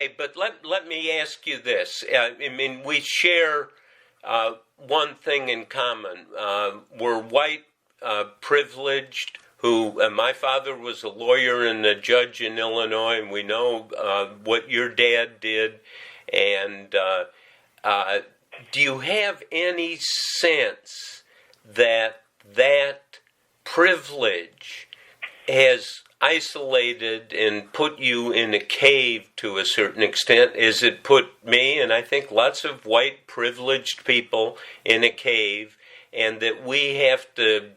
Hey, but let me ask you this. I mean, we share one thing in common. We're white, privileged. Who my father was a lawyer and a judge in Illinois, and we know what your dad did. And do you have any sense that privilege has isolated and put you in a cave to a certain extent, as it put me and I think lots of white privileged people in a cave, and that we have to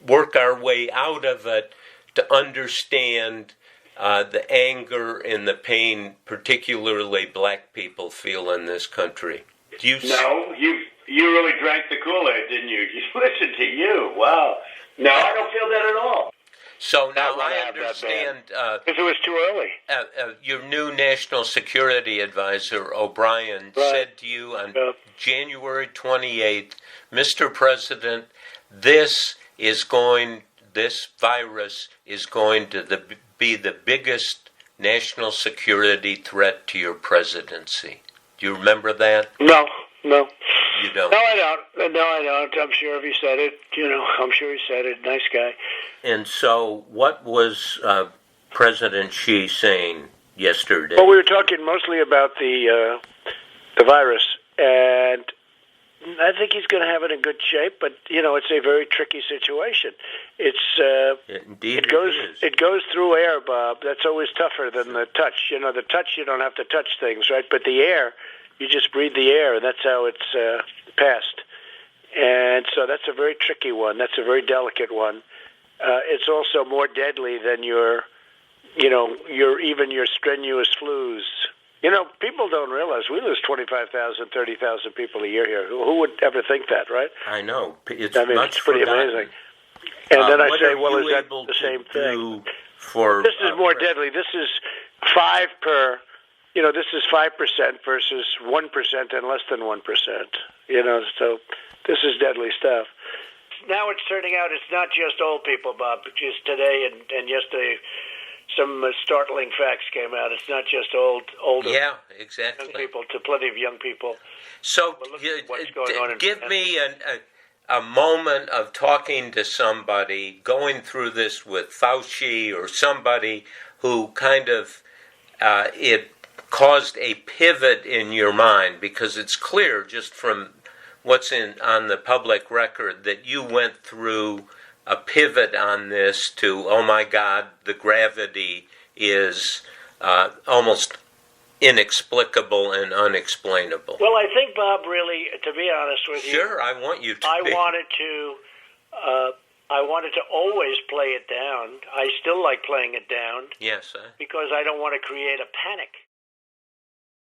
work our way out of it to understand the anger and the pain particularly black people feel in this country? Do you No, you really drank the Kool-Aid, didn't you? Listen to you. Wow. No, I don't feel that at all. So now I understand. Because it was too early. Your new National Security Advisor, O'Brien, said to you on January 28th, Mr. President, this virus is going to be the biggest national security threat to your presidency. Do you remember that? No. You don't? No, I don't. I'm sure if he said it, I'm sure he said it. Nice guy. And so what was President Xi saying yesterday? Well, we were talking mostly about the virus, and I think he's going to have it in good shape, but, it's a very tricky situation. Indeed it goes through air, Bob. That's always tougher than the touch. The touch, you don't have to touch things, right? But the air, you just breathe the air, and that's how it's passed. And so that's a very tricky one. That's a very delicate one. It's also more deadly than your strenuous flus. People don't realize we lose 25,000, 30,000 people a year here. Who would ever think that, right? I know. It's pretty amazing. And then I say, well, is that the same thing? This is more deadly. This is 5 per. This is 5% versus 1% and less than 1%. So this is deadly stuff. Now it's turning out it's not just old people, Bob. Because today and yesterday, some startling facts came out. It's not just older. Yeah, exactly. Young people, to plenty of young people. So give me a moment of talking to somebody, going through this with Fauci or somebody who kind of it caused a pivot in your mind, because it's clear just from what's on the public record that you went through a pivot on this to, oh my God, the gravity is almost inexplicable and unexplainable. Well, I think, Bob, really, to be honest with you, sure, I want you to. I wanted to always play it down. I still like playing it down. Yes, because I don't want to create a panic.